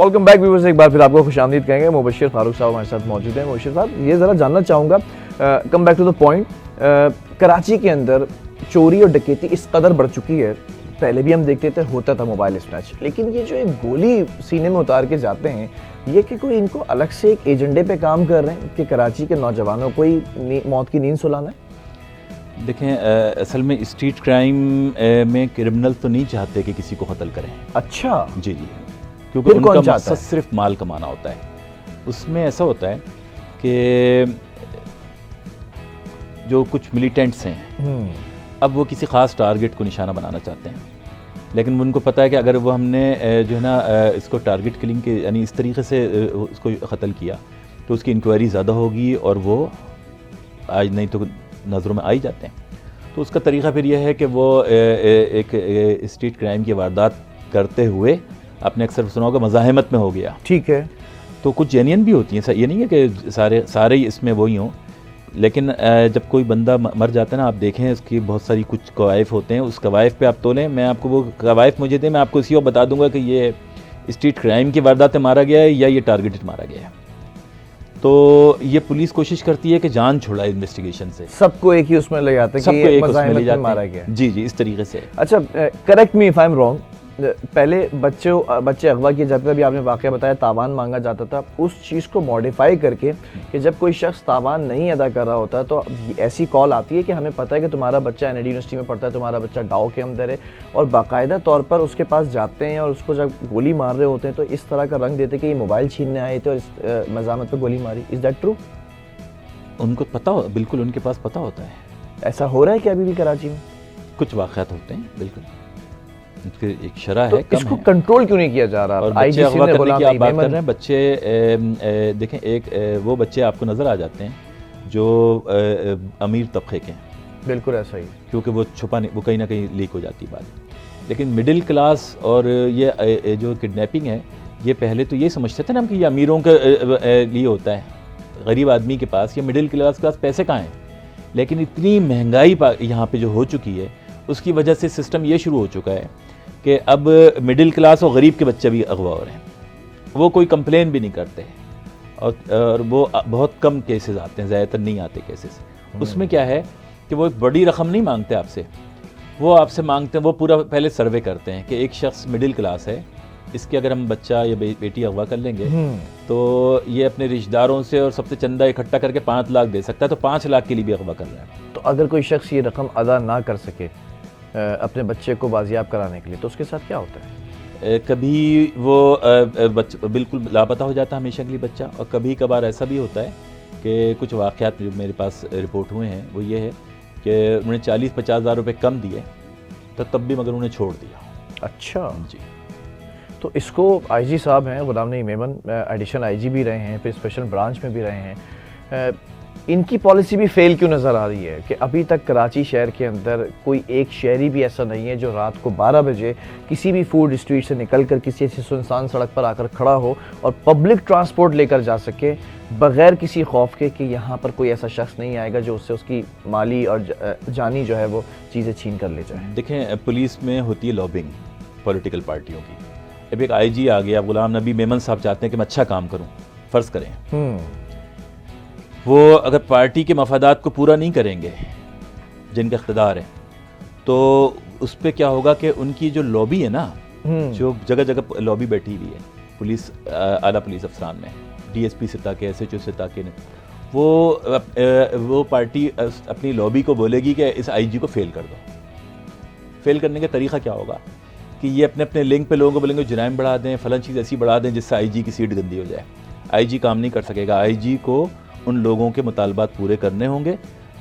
Welcome back viewers, ایک بار پھر آپ کو خوش آمدید کہیں گے. مبشر فاروق صاحب ہمارے ساتھ موجود ہیں. مبشر صاحب، یہ ذرا جاننا چاہوں گا، come back to the point, Karachi کے اندر چوری اور ڈکیتی اس قدر بڑھ چکی ہے. پہلے بھی ہم دیکھتے تھے ہوتا تھا موبائل اسنیچ، لیکن یہ جو ایک گولی سینے میں اتار کے جاتے ہیں، یہ کہ کوئی ان کو الگ سے ایک ایجنڈے پہ کام کر رہے ہیں کہ کراچی کے نوجوانوں کو ہی موت کی نیند سلانا ہے؟ دیکھیں، اصل میں اسٹریٹ کرائم میں کرمنل تو نہیں چاہتے کہ کسی کو قتل کریں. اچھا جی جی، کیونکہ ان کا مقصد صرف مال کمانا ہوتا ہے. اس میں ایسا ہوتا ہے کہ جو کچھ ملیٹنٹس ہیں، اب وہ کسی خاص ٹارگٹ کو نشانہ بنانا چاہتے ہیں، لیکن ان کو پتہ ہے کہ اگر وہ ہم نے جو ہے نا اس کو ٹارگٹ کلنگ کے یعنی اس طریقے سے اس کو قتل کیا تو اس کی انکوائری زیادہ ہوگی اور وہ آج نہیں تو نظروں میں آ ہی جاتے ہیں. تو اس کا طریقہ پھر یہ ہے کہ وہ ایک اسٹریٹ کرائم کی واردات کرتے ہوئے آپ نے اکثر سنا ہوگا مزاحمت میں ہو گیا. ٹھیک ہے، تو کچھ جینین بھی ہوتی ہیں، یہ نہیں ہے کہ سارے ہی اس میں وہی ہوں، لیکن جب کوئی بندہ مر جاتا ہے نا، آپ دیکھیں اس کی بہت ساری کچھ قوائف ہوتے ہیں، اس قوائف پہ آپ تولیں. میں آپ کو وہ قوائف مجھے دیں، میں آپ کو اسی وقت بتا دوں گا کہ یہ اسٹریٹ کرائم کی واردات مارا گیا ہے یا یہ ٹارگیٹڈ مارا گیا ہے. تو یہ پولیس کوشش کرتی ہے کہ جان چھڑائے انویسٹیگیشن سے، سب کو ایک ہی اس میں لے جاتے ہیں کہ یہ مزاحمت میں مارا گیا. جی جی، اس طریقے سے. اچھا، correct me if I am wrong, پہلے بچے اغوا کیے جاتے تھے، ابھی آپ نے واقعہ بتایا تاوان مانگا جاتا تھا، اس چیز کو موڈیفائی کر کے کہ جب کوئی شخص تاوان نہیں ادا کر رہا ہوتا تو ایسی کال آتی ہے کہ ہمیں پتہ ہے کہ تمہارا بچہ این ای ڈی یونیورسٹی میں پڑھتا ہے، تمہارا بچہ ڈاؤ کے اندر ہے، اور باقاعدہ طور پر اس کے پاس جاتے ہیں اور اس کو جب گولی مار رہے ہوتے ہیں تو اس طرح کا رنگ دیتے کہ یہ موبائل چھیننے آئے تھے اور اس مزاحمت پہ گولی ماری. Is that true? ان کو پتہ ہو، بالکل ان کے پاس پتہ ہوتا ہے. ایسا ہو رہا ہے کہ ابھی بھی کراچی میں کچھ واقعات ہوتے ہیں، بالکل ایک شرح ہے. اس کو کنٹرول کیوں نہیں کیا جا رہا؟ اور بچے اغوا کرنے کی آپ بات کر رہے ہیں، بچے دیکھیں، ایک وہ بچے آپ کو نظر آ جاتے ہیں جو امیر طبقے کے ہیں. بالکل ایسا ہی، کیونکہ وہ وہ کہیں نہ کہیں لیک ہو جاتی بات. لیکن مڈل کلاس اور یہ جو کڈنیپنگ ہے، یہ پہلے تو یہ سمجھتے تھے نا کہ یہ امیروں کے لیے ہوتا ہے، غریب آدمی کے پاس یا مڈل کلاس کے پاس پیسے کہاں ہیں. لیکن اتنی مہنگائی یہاں پہ جو ہو چکی ہے، اس کی وجہ سے سسٹم یہ شروع ہو چکا ہے کہ اب مڈل کلاس اور غریب کے بچے بھی اغوا ہو رہے ہیں. وہ کوئی کمپلین بھی نہیں کرتے اور وہ بہت کم کیسز آتے ہیں، زیادہ تر نہیں آتے کیسز. اس میں کیا ہے کہ وہ ایک بڑی رقم نہیں مانگتے آپ سے، وہ آپ سے مانگتے ہیں، وہ پورا پہلے سروے کرتے ہیں کہ ایک شخص مڈل کلاس ہے، اس کے اگر ہم بچہ یا بیٹی اغوا کر لیں گے تو یہ اپنے رشتہ داروں سے اور سب سے چندہ اکٹھا کر کے 5 لاکھ دے سکتا ہے، تو 5 لاکھ کے لیے بھی اغوا کر رہا ہے. تو اگر کوئی شخص یہ رقم ادا نہ کر سکے اپنے بچے کو بازیاب کرانے کے لیے تو اس کے ساتھ کیا ہوتا ہے؟ کبھی وہ بالکل لاپتہ ہو جاتا ہے ہمیشہ کے لیے بچہ، اور کبھی کبھار ایسا بھی ہوتا ہے کہ کچھ واقعات جو میرے پاس رپورٹ ہوئے ہیں وہ یہ ہے کہ انہوں نے 40-50 ہزار روپے کم دیے تو تب بھی مگر انہیں چھوڑ دیا. اچھا جی. تو اس کو آئی جی صاحب ہیں غلام نعیم میمن، ایڈیشنل آئی جی بھی رہے ہیں، پھر اسپیشل برانچ میں بھی رہے ہیں، ان کی پالیسی بھی فیل کیوں نظر آ رہی ہے کہ ابھی تک کراچی شہر کے اندر کوئی ایک شہری بھی ایسا نہیں ہے جو رات کو 12 بجے کسی بھی فوڈ اسٹریٹ سے نکل کر کسی ایسی سنسان سڑک پر آ کر کھڑا ہو اور پبلک ٹرانسپورٹ لے کر جا سکے بغیر کسی خوف کے کہ یہاں پر کوئی ایسا شخص نہیں آئے گا جو اس سے اس کی مالی اور جانی جو ہے وہ چیزیں چھین کر لے جائے. دیکھیں، پولیس میں ہوتی ہے لابنگ پولیٹیکل پارٹیوں کی. اب ایک آئی جی آ گیا، غلام نبی میمن صاحب چاہتے ہیں کہ میں اچھا کام کروں، فرض کریں وہ اگر پارٹی کے مفادات کو پورا نہیں کریں گے جن کا اقتدار ہے، تو اس پہ کیا ہوگا کہ ان کی جو لابی ہے نا، جو جگہ جگہ لابی بیٹھی ہوئی ہے پولیس، اعلیٰ پولیس افسران میں، ڈی ایس پی سے تاکہ ایس ایچ او سے تاکہ وہ پارٹی اپنی لابی کو بولے گی کہ اس آئی جی کو فیل کر دو. فیل کرنے کا طریقہ کیا ہوگا کہ یہ اپنے اپنے لنک پہ لوگوں کو بولیں گے جرائم بڑھا دیں، فلاں چیز ایسی بڑھا دیں جس سے آئی جی کی سیٹ گندی ہو جائے. آئی جی کام نہیں کر سکے گا، آئی جی کو ان لوگوں کے مطالبات پورے کرنے ہوں گے.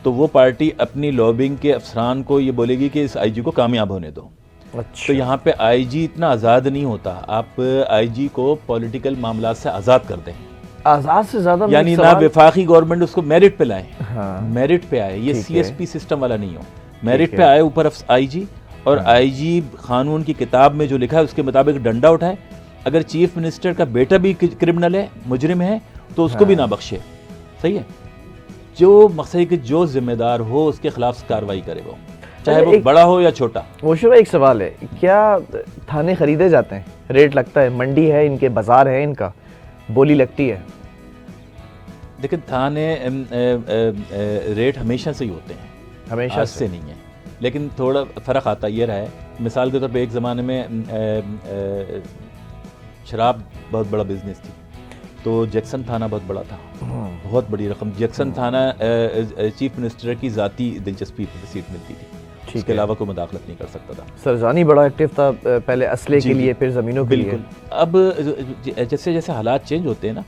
تو وہ پارٹی اپنی لابنگ کے افسران کو یہ بولے گی کہ اس آئی جی کو کامیاب ہونے دو. تو یہاں پہ آئی جی اتنا آزاد نہیں ہوتا. آپ آئی جی کو پولیٹیکل معاملات سے آزاد کر دیں، آزاد سے زیادہ، یعنی نہ وفاقی گورنمنٹ اس کو میرٹ پہ لائیں، میرٹ پہ آئے، یہ سی ایس پی سسٹم والا نہیں ہو، میرٹ پہ آئے اوپر آئی جی، اور آئی جی قانون کی کتاب میں جو لکھا ہے اس کے مطابق ڈنڈا اٹھائے. اگر چیف منسٹر کا بیٹا بھی کرمنل ہے، مجرم ہے، تو اس کو بھی نہ بخشے. صحیح ہے، جو مقصد ہے کہ جو ذمہ دار ہو اس کے خلاف کارروائی کرے. وہ چاہے وہ بڑا ہو یا چھوٹا. مبشر بھائی ایک سوال ہے, کیا تھانے خریدے جاتے ہیں, ریٹ لگتا ہے, منڈی ہے ان کے, بازار ہے ان کا, بولی لگتی ہے؟ لیکن تھانے ریٹ ہمیشہ سے ہی ہوتے ہیں, ہمیشہ سے نہیں ہے, لیکن تھوڑا فرق آتا یہ رہا ہے. مثال کے طور پہ ایک زمانے میں شراب بہت بڑا بزنس تھی, تو جیکسن تھانہ بہت بڑا تھا, بہت بڑی رقم. جیکسن تھانہ چیف منسٹر کی ذاتی دلچسپی سیٹ ملتی تھی, اس کے علاوہ کوئی مداخلت نہیں کر سکتا تھا. سرجانی بڑا ایکٹیو تھا پہلے اسلحے کے لیے, پھر زمینوں کے لیے. بالکل. اب جیسے جیسے حالات چینج ہوتے ہیں نا,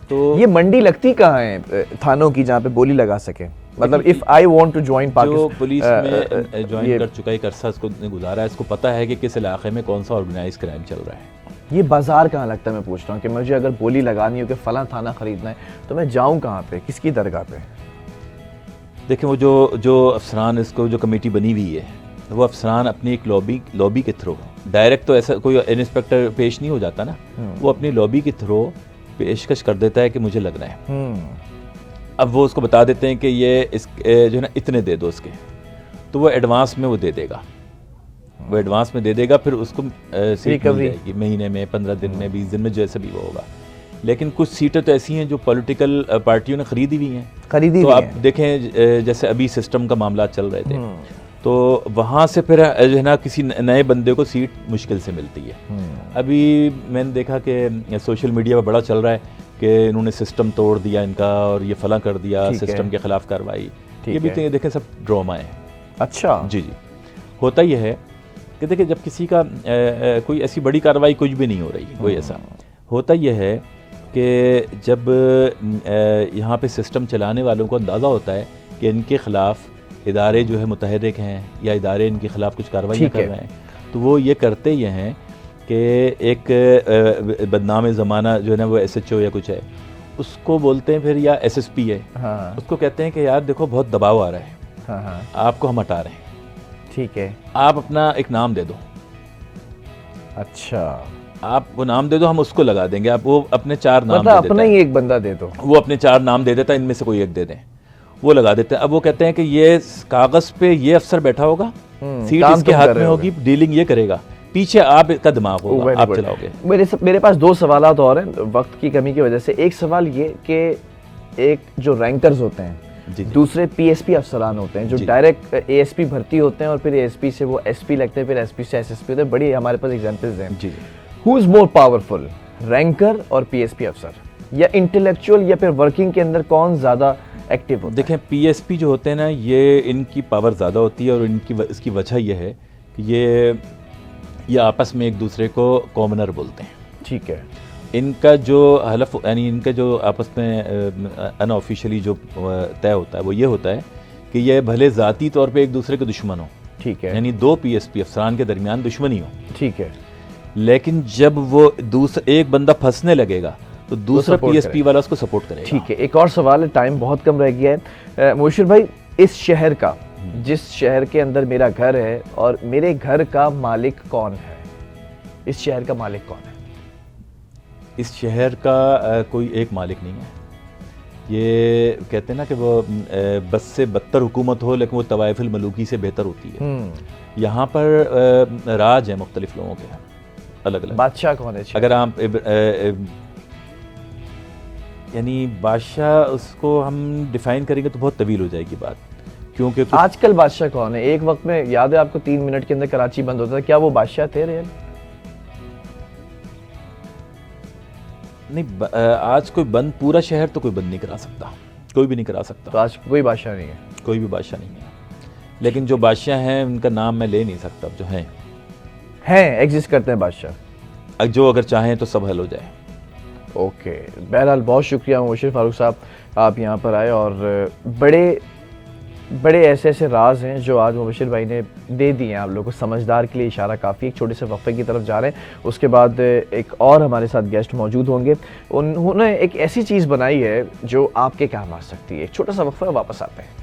تو یہ منڈی لگتی کہاں ہے تھانوں کی جہاں پہ بولی لگا سکے؟ مطلب if I want to join جو پاکستان, پولیس میں جوائن کر چکا, ایک عرصہ اس کو گزارا ہے, اس کو پتا ہے کہ کس علاقے میں کون سا آرگنائز کرائم چل رہا ہے. یہ بازار کہاں لگتا ہے, میں پوچھ رہا ہوں کہ مجھے اگر بولی لگانی ہو کہ فلاں تھانہ خریدنا ہے تو میں جاؤں کہاں پہ, کس کی درگاہ پہ؟ دیکھیں وہ جو افسران, اس کو جو کمیٹی بنی ہوئی ہے, وہ افسران اپنی ایک لابی کے تھرو, ڈائریکٹ تو ایسا کوئی انسپیکٹر پیش نہیں ہو جاتا نا, وہ اپنی لابی کے تھرو پیشکش کر دیتا ہے کہ مجھے لگنا ہے. اب وہ اس کو بتا دیتے ہیں کہ یہ اس جو ہے نا اتنے دے دو اس کے, تو وہ ایڈوانس میں وہ دے دے گا, وہ ایڈوانس میں دے دے گا, پھر اس کو سیٹ مل جائے گی مہینے میں, 15 دن میں, 20 دن میں, جیسے بھی وہ ہوگا. لیکن کچھ سیٹیں تو ایسی ہیں جو پولیٹیکل پارٹیوں نے خریدی ہوئی ہیں, تو آپ دیکھیں جیسے ابھی سسٹم کا معاملات چل رہے تھے, تو وہاں سے پھر جو ہے نا کسی نئے بندے کو سیٹ مشکل سے ملتی ہے. ابھی میں نے دیکھا کہ سوشل میڈیا پہ بڑا چل رہا ہے کہ انہوں نے سسٹم توڑ دیا ان کا, اور یہ فلاں کر دیا, سسٹم کے خلاف کارروائی. یہ بھی دیکھیں سب ڈراما ہے. اچھا جی. ہوتا یہ ہے کہ دیکھیں جب کسی کا کوئی ایسی بڑی کارروائی کچھ بھی نہیں ہو رہی, کوئی ایسا ہوتا یہ ہے کہ جب یہاں پہ سسٹم چلانے والوں کو اندازہ ہوتا ہے کہ ان کے خلاف ادارے جو ہے متحرک ہیں, یا ادارے ان کے خلاف کچھ کارروائی کر رہے ہیں, تو وہ یہ کرتے یہ ہیں کہ ایک بدنام زمانہ جو ہے نا وہ SHO یا کچھ ہے, اس کو بولتے ہیں پھر, یا SSP ہے, اس کو کہتے ہیں کہ یار دیکھو بہت دباؤ آ رہا ہے, آپ کو ہم ہٹا رہے ہیں, ٹھیک ہے, آپ اپنا ایک نام دے دو. اچھا, آپ وہ نام دے دو, ہم اس کو لگا دیں گے. آپ وہ اپنے 4 نام مطلب اپنا ہی ایک بندہ دے دو, وہ اپنے 4 نام دے دیتا ہے, ان میں سے کوئی ایک دے دیں, وہ لگا دیتے ہیں. اب وہ کہتے ہیں کہ یہ کاغذ پہ یہ افسر بیٹھا ہوگا, سیٹ اس کے ہاتھ میں ہوگی, ڈیلنگ یہ کرے گا, پیچھے آپ کا دماغ ہوگا, آپ چلاؤ گے. میرے پاس 2 سوالات اور ہیں وقت کی کمی کی وجہ سے. ایک سوال یہ کہ ایک جو رینکرز ہوتے ہیں, دوسرے PSP افسران ہوتے ہیں جو ڈائریکٹ ASP بھرتی ہوتے ہیں, اور پھر ASP سے وہ SP لگتے ہیں, پھر SP سے SSP ہوتے ہیں. بڑی ہمارے پاس ایگزامپلز ہیں. ہو از مور پاورفل, رینکر اور PSP افسر, یا انٹلیکچوئل, یا پھر ورکنگ کے اندر کون زیادہ ایکٹیو ہوتا ہے؟ دیکھیں PSP جو ہوتے ہیں نا, یہ ان کی پاور زیادہ ہوتی ہے, اور اس کی وجہ یہ ہے کہ یہ آپس میں ایک دوسرے کو کامنر بولتے ہیں. ٹھیک ہے. ان کا جو حلف, یعنی ان کا جو آپس میں ان آفیشلی جو طے ہوتا ہے وہ یہ ہوتا ہے کہ یہ بھلے ذاتی طور پہ ایک دوسرے کے دشمن ہو, ٹھیک ہے, یعنی 2 PSP افسران کے درمیان دشمنی ہو, ٹھیک ہے, لیکن جب وہ ایک بندہ پھنسنے لگے گا تو دوسرا PSP والا اس کو سپورٹ کرے گا. ٹھیک ہے. ایک اور سوال ہے, ٹائم بہت کم رہ گیا ہے. مبشر بھائی, اس شہر کا, جس شہر کے اندر میرا گھر ہے, اور میرے گھر کا مالک کون ہے؟ اس شہر کا مالک کون ہے؟ اس شہر کا کوئی ایک مالک نہیں ہے. یہ کہتے ہیں نا کہ وہ بس سے بدتر حکومت ہو, لیکن وہ طوائف الملوکی سے بہتر ہوتی ہے. یہاں پر راج ہیں مختلف لوگوں کے, الگ الگ. بادشاہ کون ہے؟ اگر آپ یعنی بادشاہ اس کو ہم ڈیفائن کریں گے تو بہت طویل ہو جائے گی بات, کیونکہ آج کل بادشاہ کون ہے؟ ایک وقت میں یاد ہے آپ کو 3 منٹ کے اندر کراچی بند ہوتا تھا, کیا وہ بادشاہ تھے ریئل؟ نہیں, آج کوئی بند, پورا شہر تو کوئی بند نہیں کرا سکتا, کوئی بھی نہیں کرا سکتا. تو آج کوئی بادشاہ نہیں ہے؟ کوئی بھی بادشاہ نہیں ہے, لیکن جو بادشاہ ہیں ان کا نام میں لے نہیں سکتا, جو ہیں ایگزسٹ کرتے ہیں بادشاہ, جو اگر چاہیں تو سب حل ہو جائے. اوکے. بہرحال بہت شکریہ مبشر فاروق صاحب, آپ یہاں پر آئے, اور بڑے ایسے راز ہیں جو آج مبشر بھائی نے دے دیے ہیں آپ لوگوں کو. سمجھدار کے لیے اشارہ کافی. ایک چھوٹے سے وقفے کی طرف جا رہے ہیں, اس کے بعد ایک اور ہمارے ساتھ گیسٹ موجود ہوں گے. انہوں نے ایک ایسی چیز بنائی ہے جو آپ کے کام آ سکتی ہے. ایک چھوٹا سا وقفہ, واپس آتے ہیں.